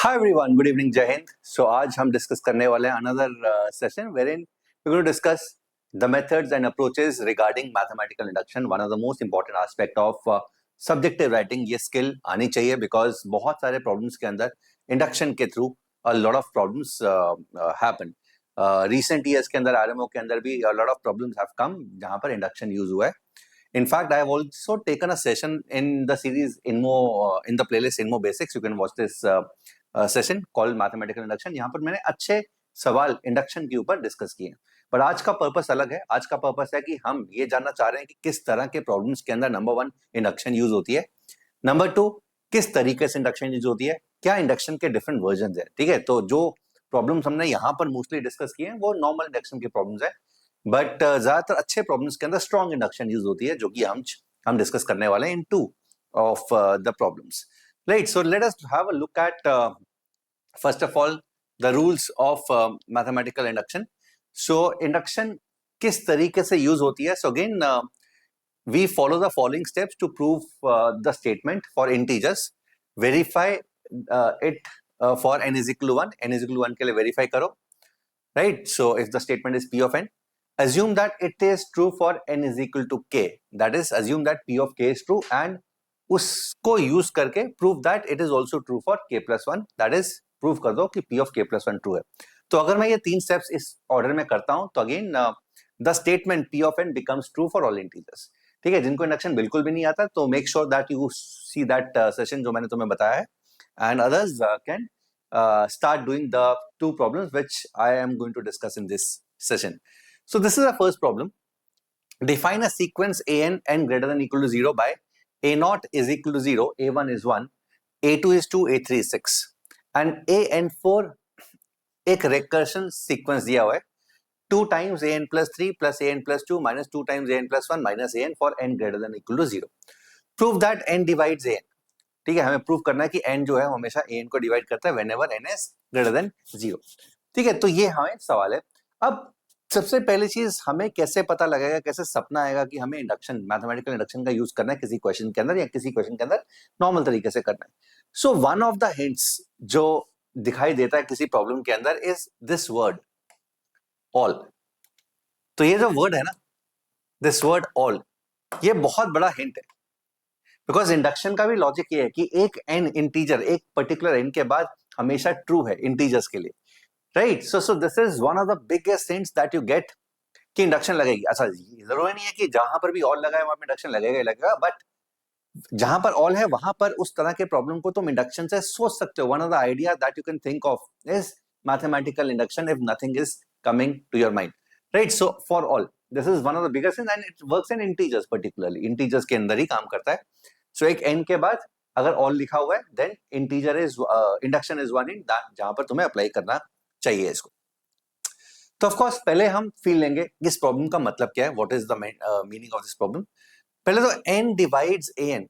Hi everyone, good evening, Jai Hind. So आज हम discuss करने वाले हैं another session wherein we're going to discuss the methods and approaches regarding mathematical induction. One of the most important aspect of subjective writing. ये skill आनी चाहिए because बहुत सारे problems के अंदर induction के through a lot of problems happen. Recent years के अंदर RMO के अंदर भी a lot of problems have come जहाँ पर induction use हुआ है. In fact, I have also taken a session in the series in the playlist Inmo Basics. You can watch this session called mathematical induction. यहाँ पर मैंने अच्छे सवाल induction के ऊपर डिस्कस किए हैं, पर आज का पर्पस अलग है. आज का पर्पस है कि हम ये जानना चाह रहे हैं कि किस तरह के प्रॉब्लम्स के अंदर नंबर 1 इंडक्शन यूज होती है, नंबर 2 किस तरीके से इंडक्शन यूज होती है, क्या इंडक्शन के डिफरेंट वर्जन है. ठीक है, तो जो प्रॉब्लम्स हमने यहाँ पर मोस्टली डिस्कस किए हैं वो नॉर्मल इंडक्शन के प्रॉब्लम्स है, बट ज्यादातर अच्छे प्रॉब्लम्स के अंदर स्ट्रॉन्ग इंडक्शन यूज होती है, जो कि हम डिस्कस करने वाले हैं इन 2 of the problems. Right, so let us have a look at first of all the rules of mathematical induction. So induction किस तरीके से यूज होती है. So again we follow the following steps to prove the statement for integers. Verify it for n is equal to 1. n is equal to 1 के लिए verify करो. Right, so if the statement is p of n, assume that it is true for n is equal to k. That is, assume that p of k is true and उसको use करके prove that it is also true for k plus 1. That is, prove कर दो कि p of k plus 1 true है. तो अगर मैं ये 3 स्टेप्स इस ऑर्डर में करता हूं तो again the statement p of n becomes true for all integers. ठीक है, जिनको इंडक्शन बिल्कुल भी नहीं आता तो make sure that you see that session जो मैंने तुम्हें बताया है, and others can start doing the 2 problems which I am going to discuss in this session. So this is the first problem. Define a sequence n greater than equal to 0 by a0 is equal to 0, a1 is 1, a2 is 2, a3 is 6 and an4 एक recursion sequence दिया हुआ है 2 times an plus 3 plus an plus 2 minus 2 times an plus 1 minus an for n greater than equal to 0. Prove that n divides an. ठीक है, हमें prove करना है कि n जो है हमेशा an को डिवाइड करता है whenever n is greater than 0. ठीक है, तो ये हमें सवाल है. अब सबसे पहली चीज, हमें कैसे पता लगेगा, कैसे सपना आएगा कि हमें इंडक्शन, मैथमेटिकल इंडक्शन का यूज करना है किसी क्वेश्चन के अंदर या किसी क्वेश्चन के अंदर नॉर्मल तरीके से करना है. So one of the hints जो दिखाई देता है किसी प्रॉब्लम के अंदर इज दिस वर्ड ऑल. तो ये जो वर्ड है ना, दिस वर्ड ऑल, ये बहुत बड़ा हिंट है, बिकॉज इंडक्शन का भी लॉजिक ये है कि एक एन इंटीजर, एक पर्टिकुलर एन के बाद हमेशा ट्रू है इंटीजर्स के लिए. Right, so this is one of the biggest hints that you get कि इंडक्शन लगेगी. अच्छा, जरूरी नहीं है कि जहां पर भी ऑल लगा है वहां पे इंडक्शन लगेगा ही लगेगा, बट जहां पर ऑल है वहां पर उस तरह के प्रॉब्लम को तुम इंडक्शन से सोच सकते हो. One of the idea that you can think of is mathematical induction if nothing is coming to your mind. Right, so for all this is one of the biggest thing and it works in integers, particularly integers के अंदर ही काम करता है. सो एक N के बाद अगर all लिखा हुआ है then integer is induction is one in जहां पर तुम्हें अप्लाई करना चाहिए इसको. तो ऑफ कोर्स पहले हम फील लेंगे इस प्रॉब्लम का मतलब क्या है, what is the meaning of this problem. पहले तो n divides an.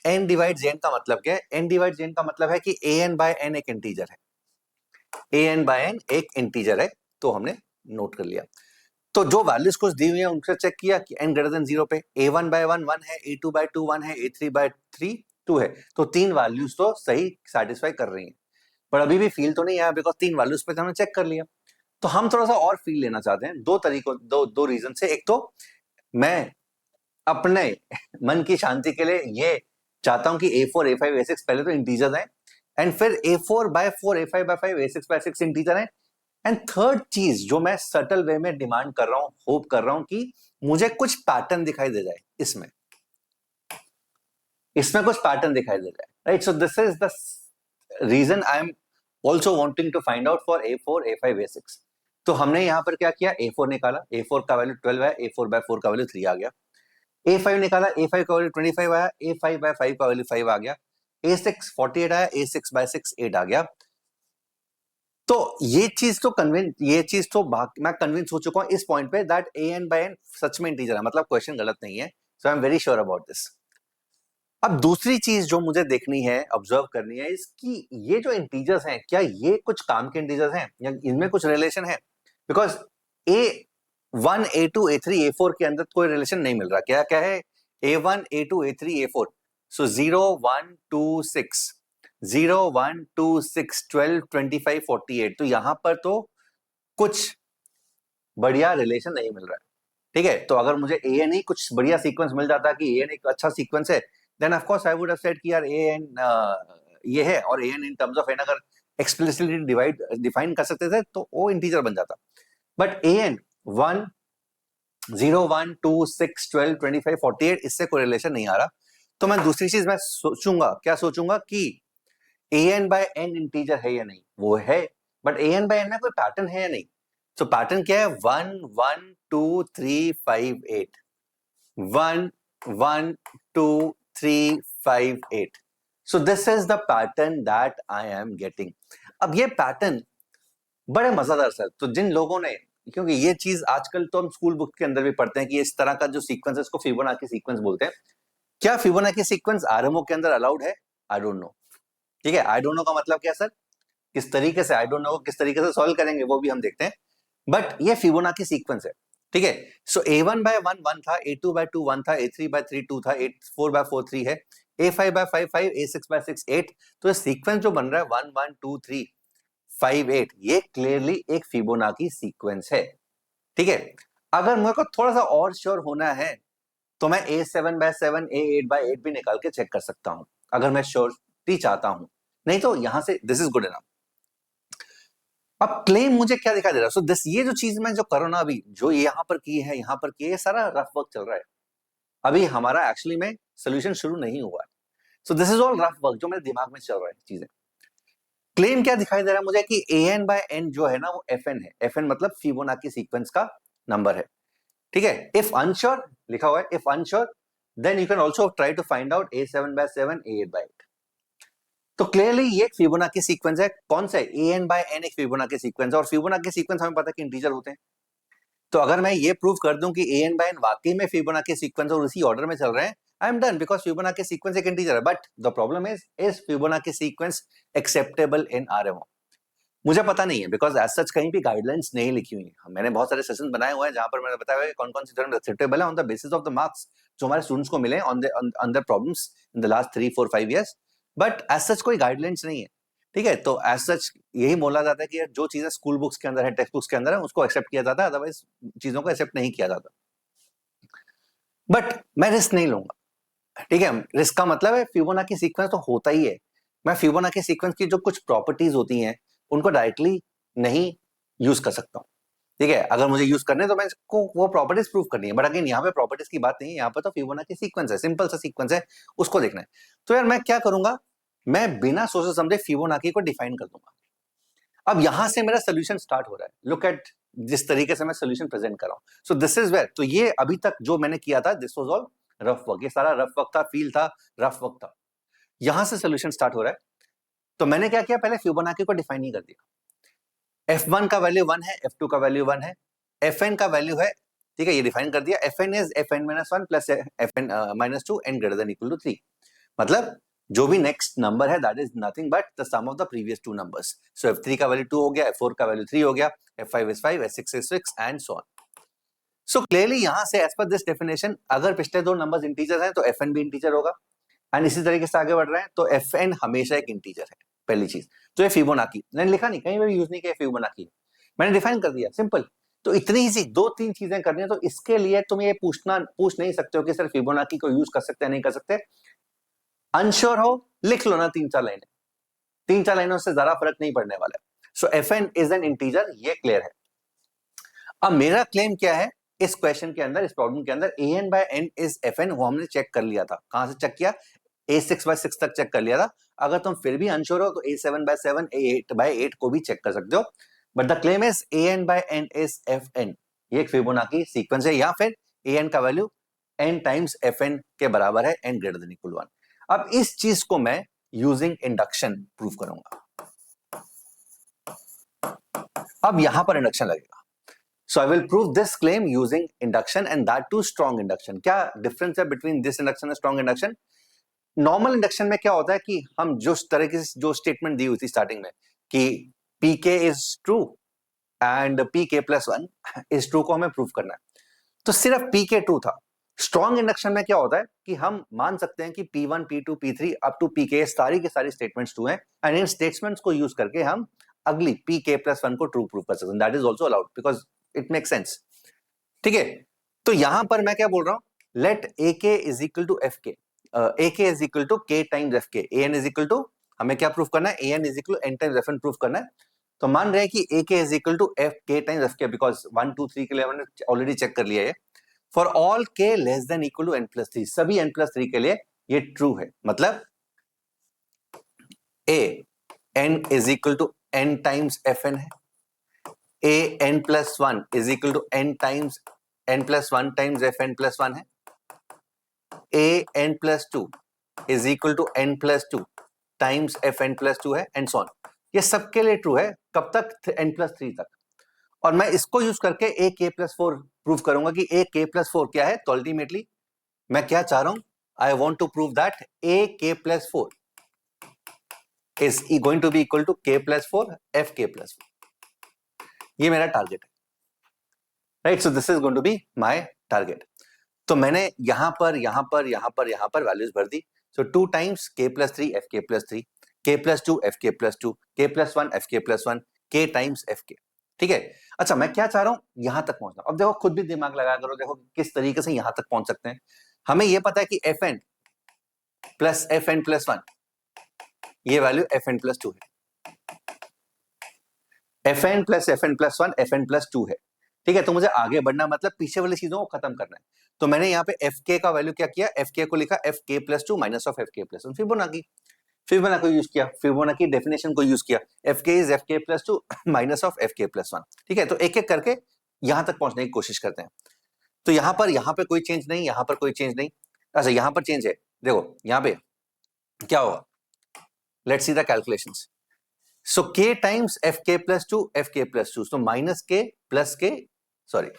n divides n का मतलब क्या है? n डिवाइड्स n का मतलब है कि an by n एक इंटीजर है. an by n एक इंटीजर है, तो हमने नोट कर लिया. तो जो वैल्यूज कुछ दी हुई है उनसे चेक किया कि n ग्रेटर देन 0 पे a1 by 1 1 है, a2 by 2 1 है, a3 by 3 2 है. तो 3 वैल्यूज तो सही सेटिस्फाई कर रही हैं, पर अभी भी फील तो नहीं आया बिकॉज 3 वैल्यूज पे हमने चेक कर लिया. तो हम थोड़ा सा और फील लेना चाहते हैं दो तरीकों, दो रीजन से. एक तो मैं अपने मन की शांति के लिए ये चाहता हूं कि a4 a5 a6 पहले तो इंटीजर्स हैं, एंड फिर a4 by 4 a5 by 5 a6 by 6 integer हैं. एंड थर्ड चीज जो मैं सटल वे में डिमांड कर रहा हूं, होप कर रहा हूं कि मुझे कुछ पैटर्न दिखाई दे जाए इसमें कुछ पैटर्न दिखाई दे जाए. Right, so this is the reason I am also wanting to find out for a4 a5 a6. तो हमने यहां पर क्या किया, a4 निकाला, a4 का वैल्यू 12 है, a4 by 4 का वैल्यू 3 आ गया. a5 निकाला, a5 का वैल्यू 25 आया, a5 by 5 का वैल्यू 5 आ गया. a6 48 आया, a6 by 6 8 आ गया. तो ये चीज तो मैं कन्विंस हो चुका हूं इस पॉइंट पे दैट an by n सच में इंटीजर है, मतलब क्वेश्चन गलत नहीं है. So I am very sure about this. अब दूसरी चीज जो मुझे देखनी है, ऑब्जर्व करनी है, इसकी ये जो इंटीजर्स हैं क्या ये कुछ काम के इंटीजर्स हैं या इनमें कुछ रिलेशन है. Because a1 a2 a3 a4 के अंदर कोई रिलेशन नहीं मिल रहा. क्या है a1 a2 a3 a4. सो 0 1 2 6 0 1 2 6 12 25 48, तो यहां पर तो कुछ बढ़िया रिलेशन नहीं मिल रहा है। ठीक है, तो अगर मुझे ए एन ही कुछ बढ़िया सीक्वेंस मिल जाता कि ए एन एक अच्छा सीक्वेंस है, then of course I would have said कि यार ए एन ये है, और a n in terms of n अगर एक्सप्लिसिटली डिफाइन कर सकते थे तो वो इंटीजर बन जाता। बट ए एन 1 0 1 2 6 12 25 48 इससे कोई रिलेशन नहीं आ रहा। तो मैं दूसरी चीज मैं सोचूंगा, क्या सोचूंगा कि A N by N integer है या नहीं, वो है, but A N by N में कोई पैटर्न है या नहीं। तो पैटर्न क्या है, 1 1 2 3 5 8, 1 1 2 3 5 8। सो this is the pattern that I am getting. अब ये पैटर्न बड़े मजेदार सर, तो जिन लोगों ने, क्योंकि ये चीज आजकल तो हम स्कूल बुक के अंदर भी पढ़ते हैं कि इस तरह का जो सीक्वेंस है इसको फिबोनाची सीक्वेंस बोलते हैं। क्या फिबोनाची सीक्वेंस आरएमओ के अंदर अलाउड है? I don't know. ठीक है, आई डोंट नो का मतलब क्या सर, किस तरीके से, आई डोंट नो किस तरीके से सॉल्व करेंगे वो भी हम देखते हैं, बट ये फिबोनाची सीक्वेंस है। ठीक है, सो A1 by 1 1 था, A2 by 2 1 था, A3 by 3 2 था, A4 by 4 3 है, A5 by 5 5, A6 by 6 8। तो ये सीक्वेंस जो बन रहा है 1 1 2 3 5 8, ये क्लियरली एक फिबोनाची सीक्वेंस है। ठीक है, अगर मेरे को थोड़ा सा और श्योर होना है तो मैं A7 by 7 A8 by 8 भी निकाल के चेक कर सकता हूं, अगर मैं श्योरिटी चाहता हूं। नहीं तो यहां से दिस इज गुड इनफ। अब क्लेम मुझे क्या दिखाई दे रहा है, सो दिस, ये जो चीज मैं जो करो ना अभी, जो यहाँ पर की है, यहाँ पर की है, ये सारा रफ वर्क चल रहा है। अभी हमारा एक्चुअली में सोल्यूशन शुरू नहीं हुआ है। So this is all rough work जो मेरे दिमाग में चल रहा है चीजें। क्लेम क्या दिखाई दे रहा है मुझे कि ए एन बाय एन जो है ना वो एफ एन है। एफ एन मतलब फिबोनाची सीक्वेंस का नंबर है। ठीक है, इफ अनश्योर लिखा हुआ है, if unsure then you can also try to find out A7 by 7 A8 by 8। तो क्लियरली ये एक फिबोनाची सीक्वेंस है। कौन सा है? ए एन बाय एन एक फिबोनाची सीक्वेंस है, और फिबोनाची सीक्वेंस हमें पता है कि इंटीजर होते हैं। तो अगर मैं ये प्रूव कर दूं कि ए एन बाय एन वाकई में फिबोनाची सीक्वेंस और उसी ऑर्डर में चल रहे हैं, I am done, because Fibonacci sequence एक इंटीजर है। But the problem is Fibonacci sequence acceptable in RMO? मुझे पता नहीं है, बिकॉज एज सच कहीं भी गाइडलाइंस नहीं लिखी हुई है। मैंने बहुत सारे सेशन बनाए हुए हैं जहां पर मैंने बताया हुआ है कौन कौन सी थ्योरम एक्सेप्टेबल है on the basis of the marks जो हमारे स्टूडेंट्स को मिले on the problems in the last 3 4 5 years. But as such कोई गाइडलाइंस नहीं है। ठीक है, तो एज सच यही बोला जाता है कि जो चीजें स्कूल बुक्स के अंदर है, टेक्स्ट बुक्स के अंदर है, उसको एक्सेप्ट किया जाता है, अदरवाइज चीजों को एक्सेप्ट नहीं किया जाता। बट मैं रिस्क नहीं लूंगा। ठीक है, रिस्क का मतलब है फिबोनाची सीक्वेंस तो होता ही है। मैं फिबोनाची सीक्वेंस की जो कुछ प्रॉपर्टीज होती हैं उनको डायरेक्टली नहीं यूज कर सकता हूँ। ठीक है, अगर मुझे यूज करने तो मैं इसको वो प्रॉपर्टीज प्रूव करनी है। बट अगेन यहाँ पे प्रॉपर्टीज की बात नहीं है, यहाँ पे तो फिबोनाची सीक्वेंस है, सिंपल सा सीक्वेंस है, उसको देखना है। तो यार मैं क्या करूंगा, मैं बिना सोचे समझे फिबोनाची को डिफाइन कर दूंगा। अब यहां से मेरा सोल्यूशन स्टार्ट हो रहा है। लुक एट जिस तरीके से मैं सोल्यूशन प्रेजेंट कर रहा हूं। सो दिस इज वेयर, तो ये अभी तक जो मैंने किया था this was all rough work, ये सारा रफ वर्क था, फील था, रफ वर्क था। यहां से सोल्यूशन स्टार्ट हो रहा है। तो मैंने क्या किया, पहले फिबोनाची को डिफाइन नहीं कर दिया। f1 का वैल्यू 1 है, f2 का वैल्यू 1 है, fn का वैल्यू है, ठीक है, ये डिफाइन कर दिया। fn is fn - 1 plus fn - 2 n greater than equal to 3। मतलब जो भी नेक्स्ट नंबर है that is nothing but the sum of the previous two numbers. So f3 का वैल्यू 2 हो गया, f4 का वैल्यू 3 हो गया, f5 is 5, f6 is 6 and so on. So clearly यहां से एज पर दिस डेफिनेशन अगर पिछले दो नंबर्स इंटीजर हैं तो fn भी इंटीजर होगा। एंड इसी तरीके से आगे बढ़ रहे हैं तो fn हमेशा एक इंटीजर है, पहली चीज। तो ये फिबोनाची मैंने लिखा नहीं, कहीं भी यूज नहीं किया फिबोनाची, मैंने डिफाइन कर दिया, सिंपल। तो इतनी ही दो तीन चीजें करनी है, तो इसके लिए तुम ये पूछ नहीं सकते हो कि सर फिबोनाची को यूज कर सकते हैं नहीं कर सकते। अनश्योर हो लिख लो ना 3 4 लाइनें, 3 4 लाइनों से ज्यादा फर्क नहीं पड़ने वाला है। सो fn इज एन इंटीजर, ये क्लियर है। अब मेरा क्लेम क्या है इस क्वेश्चन के अंदर, इस प्रॉब्लम के अंदर, an by n is fn, वो हमने चेक कर लिया था। कहां से चेक किया? A6 by 6 तक चेक कर लिया था। अगर तुम फिर भी अनश्योर हो तो A7 by 7 A8 by 8 को भी चेक कर सकते हो। But the claim is an by n is fn, ये एक फिबोनाची सीक्वेंस है, या फिर an का वैल्यू n टाइम्स fn के बराबर है, n ग्रेटर देन इक्वल 1। अब इस चीज को मैं यूजिंग इंडक्शन प्रूव करूंगा। अब यहां पर इंडक्शन लगेगा। So I will prove this claim using induction, and that too strong induction. क्या डिफरेंस है between this induction and strong induction? Normal induction में क्या होता है कि हम जो तरह की जो स्टेटमेंट दी हुई थी स्टार्टिंग में कि pk is true and pk + 1 is true को हमें प्रूव करना है, तो सिर्फ pk ट्रू था। स्ट्रॉन्ग इंडक्शन में क्या होता है कि हम मान सकते हैं कि P1, P2, P3 up to Pk सारी के सारी स्टेटमेंट्स ट्रू हैं, एंड इन स्टेटमेंट्स को यूज करके हम अगली Pk+1 को ट्रू प्रूव कर सकते हैं. That is also allowed because it make sense. ठीक है, तो यहां पर मैं क्या बोल रहा हूं, let AK is equal to FK, AK is equal to K times FK, AN is equal to, हमें क्या प्रूफ करना है, AN is equal to N times FN proof करना है. तो मान रहे हैं कि AK is equal to K times FK because 1 2 3 के लिए हमने ऑलरेडी चेक कर लिया है. For all K less than equal to N+3, सभी N+3 के लिए ये ट्रू है. मतलब A N is equal to N times FN है, A N+1 is equal to N times N+1 times FN+1 है, A N+2 is equal to N+2 times FN+2 है, and so on. ये सबके लिए ट्रू है. कब तक? N+3 तक. और मैं इसको यूज करके AK+4 प्रूव करूंगा कि AK+4 क्या है. तो अल्टीमेटली मैं क्या चाह रहा हूं, I want to prove that AK+4 is going to be equal to K+4 FK+4. ये मेरा टारगेट है, right. So this is going to be my target. तो मैंने यहां पर वैल्यूज भर दी. So 2 times K+3 FK+3, K+2 FK+2, K+1 FK+1, K times FK. ठीक है. अच्छा, मैं क्या चाह रहा हूं, यहां तक पहुंचना. अब देखो, खुद भी दिमाग लगा करो, देखो किस तरीके से यहां तक पहुंच सकते हैं. हमें यह पता है कि FN प्लस FN+1 ये वैल्यू FN+2 है. FN प्लस FN+1 FN+2 है. ठीक है, तो मुझे आगे बढ़ना मतलब पीछे वाली चीजों को खत्म करना है. तो मैंने यहाँ पे FK का वैल्यू क्या किया, FK को लिखा FK+2 minus of FK+1. Fibonacci use किया, फिबोनाची डेफिनेशन को यूज किया. FK is FK+2 minus of FK+1. ठीक है, तो एक एक करके यहां तक पहुंचने की कोशिश करते हैं. तो यहाँ पे कोई चेंज नहीं, यहाँ पर कोई चेंज नहीं. अच्छा, यहाँ पर चेंज है. देखो यहाँ पे क्या होगा, let's see the calculations. So K times FK+2 FK+2, so minus K plus K, sorry.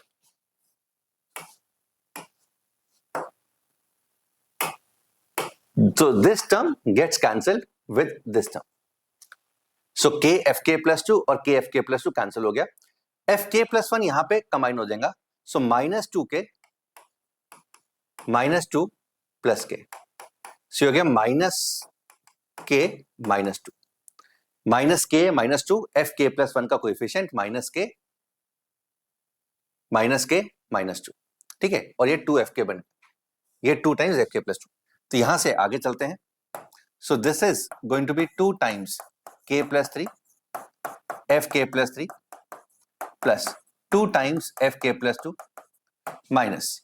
So this term gets cancelled with this term. So K FK+2 और K FK+2 cancel हो गया. FK+1 यहां पे कंबाइन हो जाएगा. So -2K -2 plus K. So हो गया -K -2 -K -2 FK+1 का कोएफिशिएंट -K -2. ठीक है, और ये 2FK बन, ये 2 टाइम्स FK+2. तो यहां से आगे चलते हैं. So this is going to be 2 times K+3 FK+3 plus 2 times FK+2 minus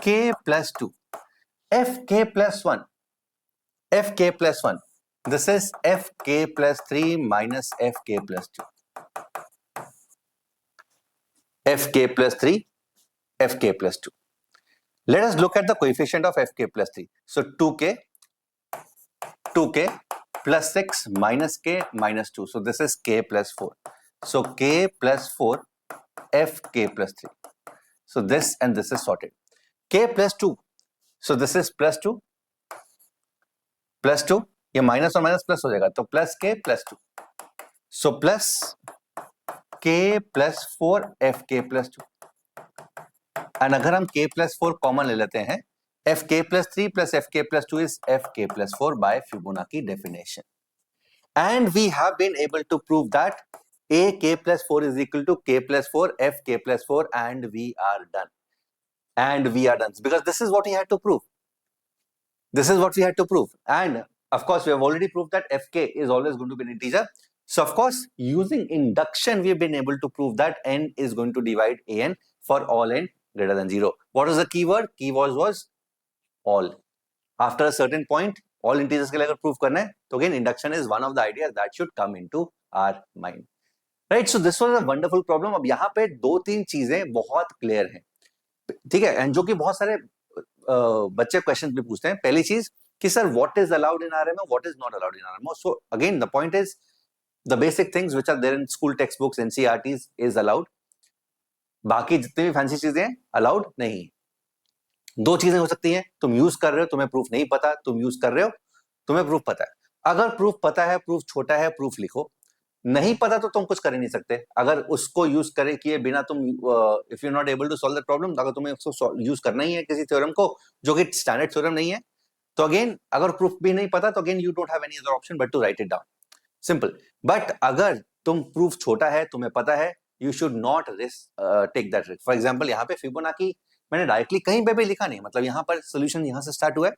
K+2 FK+1 FK+1. This is FK+3 minus FK+2 FK+3 FK+2. Let us look at the coefficient of FK+3. So 2K plus 6 minus K minus 2. So this is K+4. So K+4 FK+3. So this and this is sorted. K+2. So this is +2 +2. ये minus और minus plus हो जाएगा, तो plus K +2. So plus K+4 FK+2. And अगर हम K+4 common ले लेते हैं, FK+3 plus FK+2 is FK+4 by Fibonacci definition. And we have been able to prove that AK+4 is equal to K+4 FK+4, and we are done. And we are done because this is what we had to prove. This is what we had to prove. And of course, we have already proved that FK is always going to be an integer. So of course, using induction, we have been able to prove that N is going to divide AN for all N greater than 0. What was the keyword? Keyword was all. After a certain point, all integers के लिए अगर prove करना है, तो again induction is one of the ideas that should come into our mind. Right? So this was a wonderful problem. अब यहाँ पे 2-3 चीजें बहुत clear हैं, ठीक है, एंड जो कि बहुत सारे बच्चे क्वेश्चन भी पूछते हैं. पहली चीज कि sir what is allowed in RMO, what is not allowed in RMO. So again the point is the basic things which are there in school text books NCERTs is allowed. बाकी जितनी भी fancy चीजें हैं allowed नहीं. 2 चीजें हो सकती हैं, तुम यूज कर रहे हो, तुम्हें प्रूफ नहीं पता, तुम यूज कर रहे हो, तुम्हें प्रूफ पता है. अगर प्रूफ पता है, प्रूफ छोटा है, प्रूफ लिखो. नहीं पता तो तुम कुछ कर ही नहीं सकते। अगर उसको यूज करे किए बिना तुम, if you not able to solve that problem, अगर तुम्हें उसको यूज करना ही है किसी थ्योरम को जो कि स्टैंडर्ड थ्योरम नहीं है, तो अगेन अगर प्रूफ भी नहीं पता तो again you don't have any other option but to write it down, simple. But अगर तुम प्रूफ छोटा है, तुम्हें पता है, you should not take that risk. For example यहाँ पे फिबोनाची मैंने डायरेक्टली कहीं पे भी लिखा नहीं, मतलब यहाँ पर सोल्यूशन यहाँ से स्टार्ट हुआ है,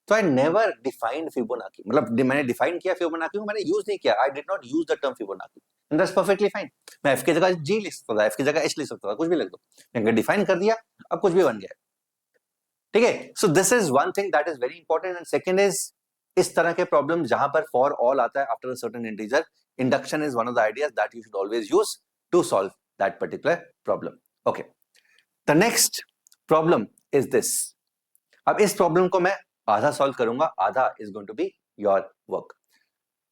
तो आई नेवर डिफाइंड फिबोनाची, मतलब मैंने डिफाइन किया फिबोनाची को, मैंने यूज नहीं किया, I did not use the term Fibonacci, and that's perfectly fine. मैं एफ की जगह जी लिख सकता था, एफ की जगह एच लिख सकता था, कुछ भी लिख दो, मैंने डिफाइन कर दिया, अब कुछ भी बन गया, ठीक है। So this is one thing that is very important. And second is, इस तरह के प्रॉब्लम जहां पर फॉर ऑल आता है after a certain integer, induction is one of the ideas that you should always use to solve that particular problem. Okay, the next problem is this. अब इस problem को मैं आधा सॉल्व करूंगा, आधा is going to be your work.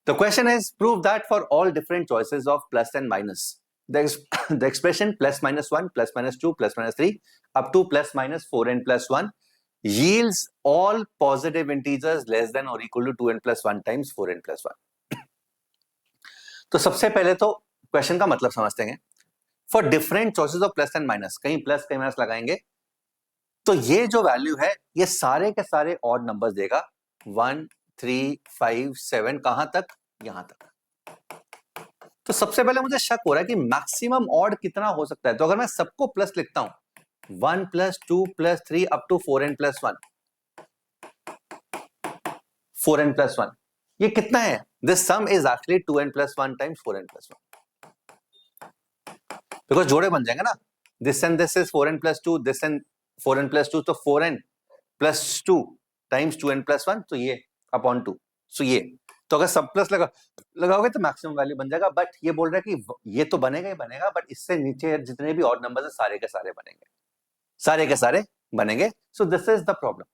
The question is, prove that for all different choices of plus and minus, the expression plus minus 1, plus minus 2, plus minus 3 up to plus minus 4n plus 1 yields all positive integers less than or equal to 2n plus 1 times 4n plus 1. तो सबसे पहले तो question का मतलब समझते हैं। For different choices of plus and minus, कहीं plus कहीं माइनस लगाएंगे, तो ये जो वैल्यू है ये सारे के सारे ऑड नंबर्स देगा, 1 3 5 7, कहां तक, यहां तक। तो सबसे पहले मुझे शक हो रहा है कि मैक्सिमम ऑड कितना हो सकता है। तो अगर मैं सबको प्लस लिखता हूं 1 plus 2 plus 3 up to 4n plus 1, 4n plus 1, ये कितना है? This sum is actually 2n plus 1 times 4n plus 1, because जोड़े बन जाएंगे ना, this and this is 4n plus 2, this and 4n plus 2, तो 4n plus 2 times 2n plus 1, तो ये अपॉन 2, सो ये, तो अगर सब प्लस लगाओगे तो मैक्सिमम वैल्यू बन जाएगा। बट ये बोल रहा है कि ये तो बनेगा ही बनेगा, बट इससे नीचे जितने भी ऑड नंबर्स है सारे के सारे बनेंगे, सारे के सारे बनेंगे। सो दिस इज द प्रॉब्लम,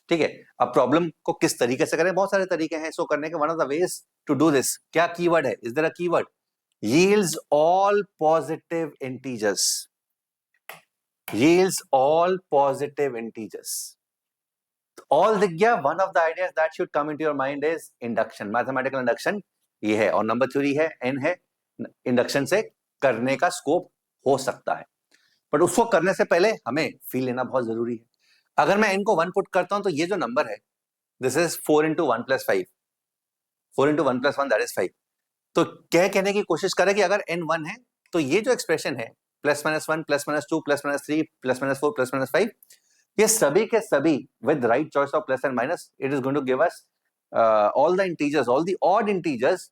ठीक है। अब प्रॉब्लम को किस तरीके से करें, बहुत सारे तरीके हैं इसको करने के। One of the ways to do this, क्या कीवर्ड है, is there a keyword, yields all positive integers, yields all positive integers, all दिख गया। one of the ideas that should come into your mind is induction, mathematical induction, ये है। और number 3 है, n है, induction से करने का स्कोप हो सकता है, बट उसको करने से पहले हमें फील लेना बहुत जरूरी है। अगर मैं n को 1 पुट करता हूं तो ये जो नंबर है, this is 4 into 1 plus 5, 4 into 1 plus 1 that is 5। तो क्या कहने की कोशिश करें कि अगर n 1 है तो ये जो एक्सप्रेशन है plus minus 1 plus minus 2 plus minus 3 plus minus 4 plus minus 5, ये सभी के सभी with right choice of plus and minus, it is going to give us all the integers, all the odd integers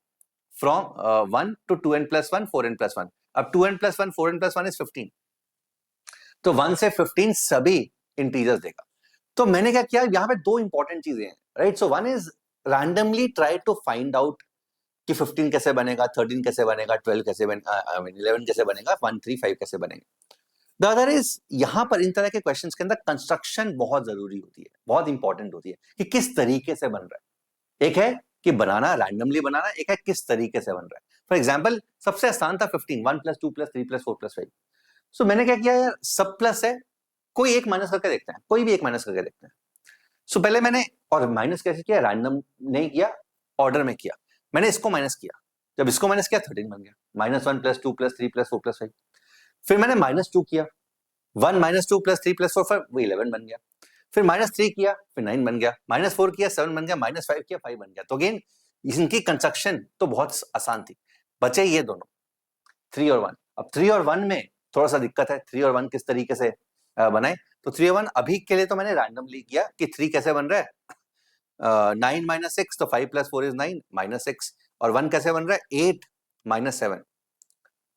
from 1 to 2n plus 1 4n plus 1। अब 2n plus 1 4n plus 1 is 15, तो 1 से 15 सभी integers देगा। तो मैंने क्या किया, यहाँ पे दो इंपॉर्टेंट चीजें हैं, right. So one is randomly try to find out कि 15 कैसे बनेगा, 13 कैसे बनेगा, 12 कैसे बनेगा, 11 कैसे बनेगा, 1 3 5 कैसे बनेगा। द अदर इज, यहां पर इन तरह के क्वेश्चंस के अंदर कंस्ट्रक्शन बहुत जरूरी होती है, बहुत इंपॉर्टेंट होती है कि किस तरीके से बन रहा है। एक है कि बनाना, रैंडमली बनाना, एक है किस तरीके से बन रहा है। फॉर एग्जाम्पल सबसे आसान था 15, 1 प्लस 2 प्लस 3 प्लस 4 प्लस 5। सो मैंने क्या किया यार, सब प्लस है, कोई एक माइनस करके देखते हैं, कोई भी एक माइनस करके देखते हैं। सो पहले मैंने, और माइनस कैसे किया, रैंडम नहीं किया, ऑर्डर में किया। मैंने इसको माइनस किया, जब इसको माइनस किया 13 बन गया, minus 1 plus 2 plus 3 plus 4 plus 5। फिर मैंने माइनस 2 किया, 1 माइनस 2 प्लस 3 प्लस 4 वो 11 बन गया। फिर माइनस 3 किया, फिर 9 बन गया, माइनस 4 किया 7 बन गया, माइनस 5 किया 5 बन गया। तो अगेन इनकी कंस्ट्रक्शन तो बहुत आसान थी, बचे ये दोनों 3 और 1। अब 3 और 1 में थोड़ा सा दिक्कत है, 3 और 1 किस तरीके से बनाए। तो 3 और 1 अभी के लिए तो मैंने रैंडमली किया कि 3 कैसे बन रहा है, 9 माइनस 6, तो 5 प्लस 4 इज 9 माइनस 6, और 1 कैसे बन रहा है, 8 माइनस 7,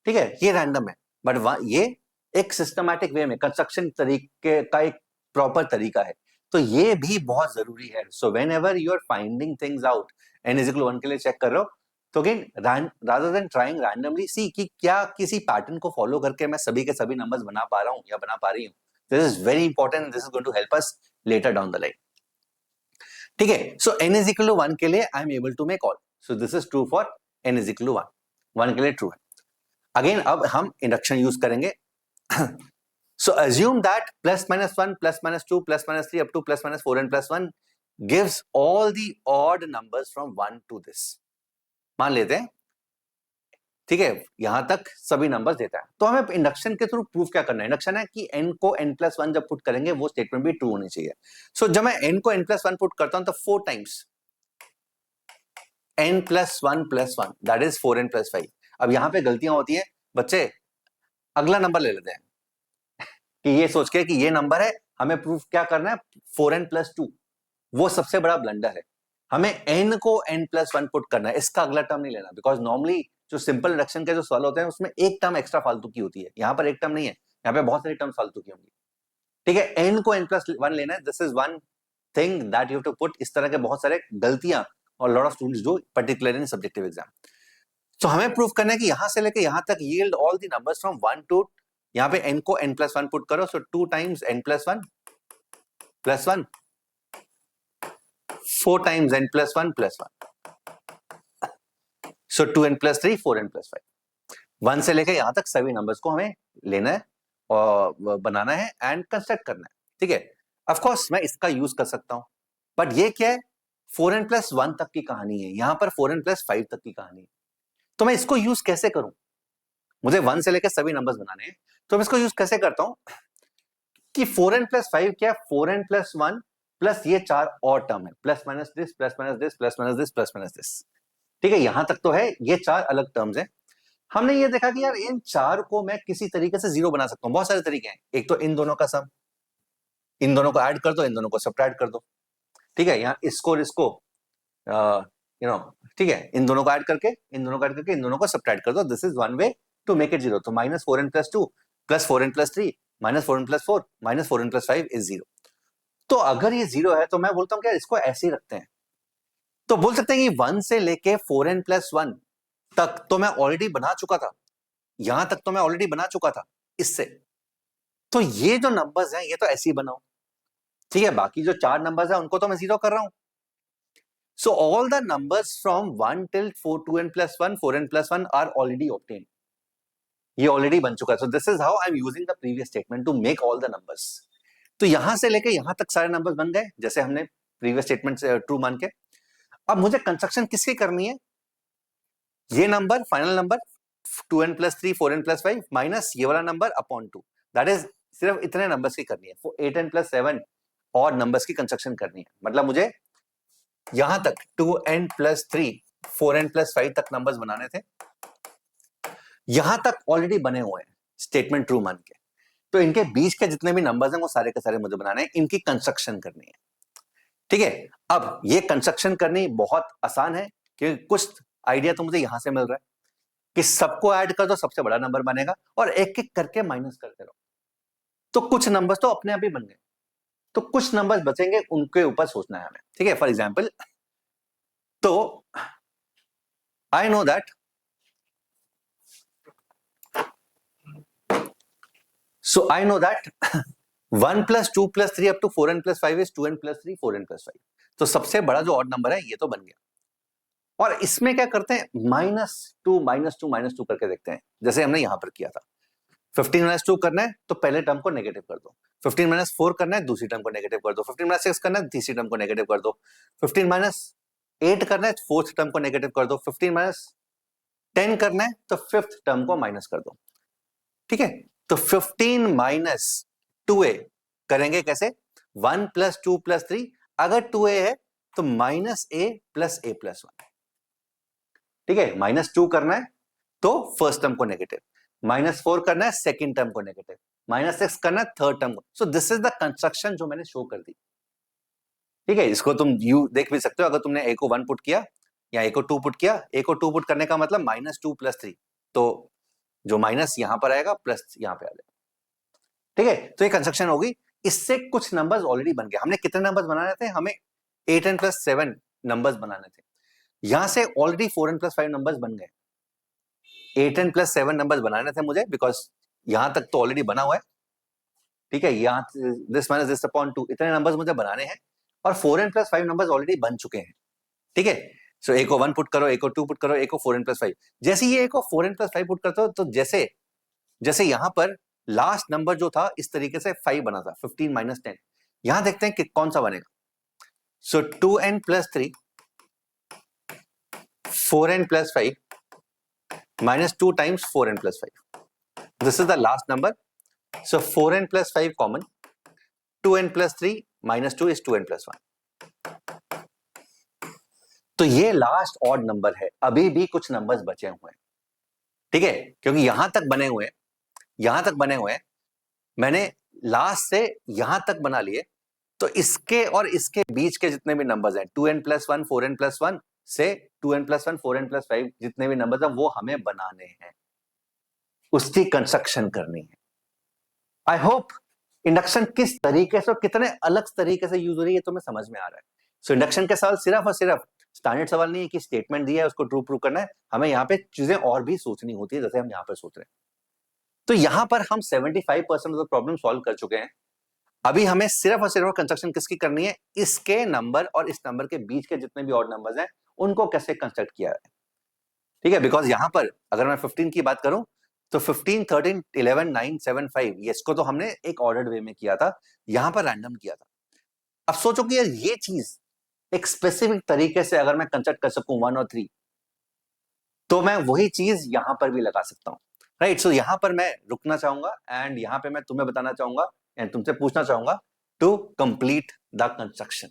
ठीक है। ये रैंडम है, बट ये एक सिस्टमैटिक वे में कंस्ट्रक्शन तरीके का एक प्रॉपर तरीका है, तो ये भी बहुत जरूरी है। So whenever you are finding things out, n is equal 1 के लिए चेक कर रहे हो, तो again rather than trying randomly, see कि क्या किसी पैटर्न को फॉलो करके मैं सभी के सभी नंबर्स बना पा रहा हूं या बना पा रही हूं। This is very important, this is going to help us later down the line, ठीक है। सो n इज इक्वल टू 1 के लिए I am able to make all, so this is true for n is equal to 1, 1 के लिए true है। Again अब हम इंडक्शन यूज करेंगे। So assume that plus minus 1 plus minus 2 plus minus 3 up to plus minus 4n plus 1 gives all the odd numbers from 1 to this। मान लेते हैं ठीक है, यहां तक सभी नंबर्स देता है। तो हमें इंडक्शन के थ्रू प्रूफ क्या करना है? इंडक्शन है कि n को n+1 जब पुट करेंगे वो स्टेटमेंट भी ट्रू होनी चाहिए। सो जब मैं n को n+1 पुट करता हूं तो 4 times n+1+1 that is 4n+5। अब यहां पे गलतियां होती है बच्चे, अगला नंबर ले लेते हैं कि ये सोच के कि ये नंबर है, हमें प्रूफ क्या करना है 4n+2, वो सबसे बड़ा ब्लंडर है। हमें n को n+1 पुट करना है, इसका अगला टर्म नहीं लेना, बिकॉज नॉर्मली जो सिंपल रिडक्शन के जो सवाल होते हैं उसमें एक टर्म एक्स्ट्रा फालतू की होती है, यहाँ पर एक टर्म नहीं है, यहाँ पे बहुत सारी टर्म फालतू की होंगी। ठीक है, n को n+1 लेना है, this is one thing that you have to put. इस तरह के बहुत सारे गलतियां और लॉट ऑफ स्टूडेंट्स जो पर्टिकुलर इन सब्जेक्टिव एग्जाम। तो हमें प्रूफ करना है कि यहां से लेके यहां तक yield all the numbers from 1 to, यहाँ पे n को n+1 पुट करो, सो 2 टाइम्स n+1 +1, 4 टाइम्स n+1 +1, सो 2n+3 4n+5। 1 से लेकर यहां तक सभी नंबर्स को हमें लेना है और बनाना है एंड कंस्ट्रक्ट करना है। ठीक है, ऑफ कोर्स मैं इसका यूज कर सकता हूं, बट ये क्या है, 4n+1 तक की कहानी है, यहां पर 4n+5 तक की कहानी है। तो मैं इसको यूज कैसे करूं? मुझे 1 से लेकर सभी नंबर्स बनाने हैं, तो मैं इसको यूज कैसे करता हूं कि 4n+5 क्या, 4n+1 प्लस ये 4 और टर्म है, plus minus this plus minus this plus minus this plus minus this. ठीक है, यहां तक तो है, ये 4 अलग टर्म्स हैं। हमने ये देखा कि यार इन 4 को मैं किसी तरीके से जीरो बना सकता हूं, बहुत सारे तरीके हैं। एक तो इन दोनों का सम, इन दोनों को ऐड कर दो, इन दोनों को सब्ट्रैक्ट कर दो। ठीक है, यहाँ इसको और इसको यू नो, ठीक है, इन दोनों को ऐड करके, इन दोनों को ऐड करके, इन दोनों को सब्ट्रैक्ट कर दो। This is one way to make it zero. तो -4n+2 plus 4n+3 -4n+4 -4n+5 is zero. तो अगर ये जीरो है तो मैं बोलता हूं कि इसको ऐसे ही रखते हैं। तो बोल सकते हैं कि 1 से लेके 4n+1 तक तो मैं ऑलरेडी बना चुका था, यहां तक तो मैं ऑलरेडी बना चुका था इससे। तो ये जो नंबर्स हैं ये तो ऐसे ही बनाओ। ठीक है, बाकी जो 4 नंबर्स हैं उनको तो मैं जीरो कर रहा हूं। So all the numbers from 1 till 4 2n+1 4n+1 are already obtain, ये ऑलरेडी बन चुका है। So this is how I am using the previous statement to make all the numbers. तो यहां से लेके यहां तक सारे नंबर्स बन गए जैसे हमने प्रीवियस स्टेटमेंट से ट्रू मान के। अब मुझे कंस्ट्रक्शन किसकी करनी है? ये number final number 2n+3 4n+5 minus ये वाला नंबर अपॉन 2, दैट इज सिर्फ इतने नंबर्स की करनी है। 8n+7 और नंबर्स की कंस्ट्रक्शन करनी है। मतलब मुझे यहां तक 2n+3 4n+5 तक नंबर्स बनाने थे, यहां तक ऑलरेडी बने हुए हैं स्टेटमेंट ट्रू मान के। तो इनके बीच के जितने भी नंबर्स हैं वो सारे के सारे मुझे बनाने हैं, इनकी कंस्ट्रक्शन करनी है। ठीक है, अब ये कंस्ट्रक्शन करनी बहुत आसान है क्योंकि कुछ आइडिया तो मुझे यहां से मिल रहा है कि सबको ऐड कर दो, सबसे बड़ा नंबर बनेगा, और एक एक करके माइनस करते रहो। तो कुछ नंबर्स तो अपने आप ही बन गए, तो कुछ नंबर्स बचेंगे, उनके ऊपर सोचना है हमें। ठीक है, फॉर एग्जाम्पल, तो I know that, so I know that 1 + 2 + 3 up to 4n+5 is 2n+3 4n+5। तो सबसे बड़ा जो ऑड नंबर है ये तो बन गया। और इसमें क्या करते हैं, -2 -2 -2 करके देखते हैं, जैसे हमने यहां पर किया था। 15 - 2 करना है तो पहले टर्म को नेगेटिव कर दो, 15 - 4 करना है दूसरी टर्म को नेगेटिव कर दो, 15 - 6 करना है तीसरी टर्म को नेगेटिव कर दो, 15 - 8 करना है फोर्थ टर्म को नेगेटिव कर दो, 15 - 10 करना है तो फिफ्थ टर्म को माइनस कर दो। ठीक है, तो 15 - 2a करेंगे कैसे, 1 + 2 + 3, अगर 2a है तो -a + a + 1। ठीक है, -2 करना है तो फर्स्ट टर्म को नेगेटिव, -4 करना है सेकंड टर्म को नेगेटिव, -6 करना है थर्ड टर्म को। सो दिस इज द कंस्ट्रक्शन जो मैंने शो कर दी। ठीक है, इसको तुम यू देख भी सकते हो, अगर तुमने a को 1 पुट किया या a को 2 पुट किया, a को 2 पुट करने का मतलब -2 + 3, तो जो माइनस यहां पर आएगा प्लस यहां पे आ जाएगा। ठीक है, तो ये कंस्ट्रक्शन होगी। इससे कुछ नंबर्स ऑलरेडी बन गए। हमने कितने नंबर्स बनाने थे, हमें 8n+7 नंबर्स बनाने थे, यहां से ऑलरेडी 4n+5 नंबर्स बन गए। 8n+7 नंबर्स बनाने थे मुझे, बिकॉज यहां तक तो ऑलरेडी बना हुआ है। ठीक है, यहाँ दिस माइनस दिस अपॉन 2, इतने नंबर्स मुझे बनाने हैं, और 4n+5 नंबर्स ऑलरेडी बन चुके हैं। ठीक है, सो a को 1 पुट करो, a को 2 पुट करो, a को 4n+5। जैसे ये a को 4n+5 पुट करते हो तो जैसे जैसे यहां पर लास्ट नंबर जो था इस तरीके से 5 बना था, 15 - 10, यहां देखते हैं कि कौन सा बनेगा। सो 2n+3 4n+5 minus 2 times 4n plus 5. This is the last number. So 4n plus 5 common. 2n plus 3 minus 2 is 2n plus 1. तो ये लास्ट ऑड नंबर है, अभी भी कुछ नंबर्स बचे हुए हैं, ठीक है, क्योंकि यहां तक बने हुए हैं, मैंने लास्ट से यहां तक बना लिए, तो इसके और इसके बीच के जितने भी नंबर्स हैं 2n plus 1 4n plus 1 से 2n plus 1 4n plus 5 जितने भी नंबर्स हैं वो हमें बनाने हैं, उसकी कंस्ट्रक्शन करनी है. आई होप इंडक्शन किस तरीके से और कितने अलग तरीके से यूज हो रही है तुम्हें समझ में आ रहा है. सो इंडक्शन के सवाल सिर्फ और सिर्फ स्टैंडर्ड सवाल नहीं है कि स्टेटमेंट दिया है उसको ट्रू प्रूव करना है, हमें यहाँ पे चीजें और भी सोचनी होती है जैसे हम यहाँ पे सोच रहे हैं. तो यहां पर हम 75% ऑफ द प्रॉब्लम सॉल्व कर चुके हैं. अभी हमें सिर्फ और सिर्फ कंस्ट्रक्शन किसकी करनी है, इसके नंबर और इस नंबर के बीच के जितने भी ऑड नंबर्स हैं उनको कैसे कंस्ट्रक्ट किया है, ठीक है. बिकॉज यहां पर अगर मैं 15 की बात करूं तो 15 13 11 9 7 5 ये इसको तो हमने एक ऑर्डर्ड वे में किया था, यहां पर रैंडम किया था. अब सोचो कि यार ये चीज एक स्पेसिफिक तरीके से अगर मैं कंस्ट्रक्ट कर सकूं 1 और 3 तो मैं वही चीज यहां पर भी लगा सकता हूं, राइट. सो यहां पर मैं रुकना चाहूंगा एंड यहां पे मैं तुम्हें बताना चाहूंगा एंड तुमसे पूछना चाहूंगा to complete the construction.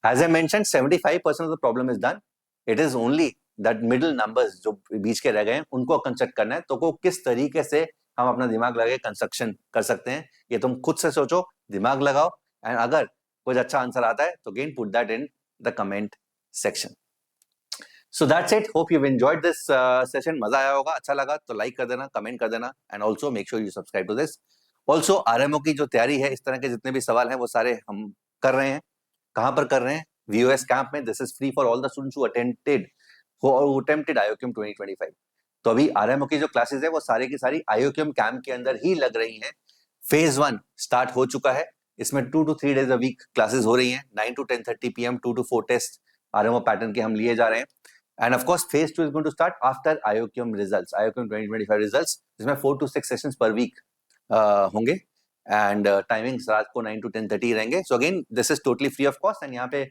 As I mention 75% of the problem is done. It is only that middle numbers जो बीच के रह गए हैं उनको कंस्ट्रक्ट करना है. तो को किस तरीके से हम अपना दिमाग लगा के कंस्ट्रक्शन कर सकते हैं ये तुम खुद से सोचो, दिमाग लगाओ एंड अगर कुछ अच्छा आंसर आता है तो again put that in the comment section. So that's it. Hope you've enjoyed this session. मजा आया होगा, अच्छा लगा तो लाइक कर देना, कमेंट कर देना and also make sure you subscribe to this. Also RMO की जो तैयारी है, इस तरह के जितने भी सवाल हैं वो सारे हम कर रहे हैं. कहां पर कर रहे हैं? VOS कैंप में. This is free for all the students who attempted IOQM 2025. तो अभी आरएमओ की जो क्लासेस है वो सारी की सारी IOQM कैंप के अंदर ही लग रही हैं. फेज 1 स्टार्ट हो चुका है. इसमें 2 to 3 days a week classes हो रही हैं. 9 to 10:30 PM 2 to 4 test RMO pattern के हम लिए जा रहे हैं. And of course, phase 2 is going to start after IOQM results, IOQM 2025 results. जिसमें 4 to 6 sessions per week होंगे and timings रात को 9 to 10:30 रहेंगे. So again, this is totally free of cost and यहाँ पे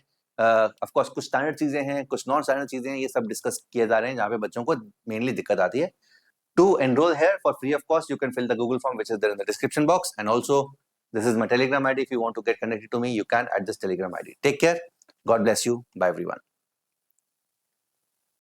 of course कुछ standard चीजें हैं, कुछ नॉन स्टैंडर्ड चीजें हैं, ये सब डिस्कस किए जा रहे हैं जहाँ पे बच्चों को मेनली दिक्कत आती है. To enroll here for free of cost, you can fill the Google form which is there in the description box and also this is my Telegram ID. If you want to get connected to me, you can at this Telegram ID. Take care. God bless you. Bye everyone.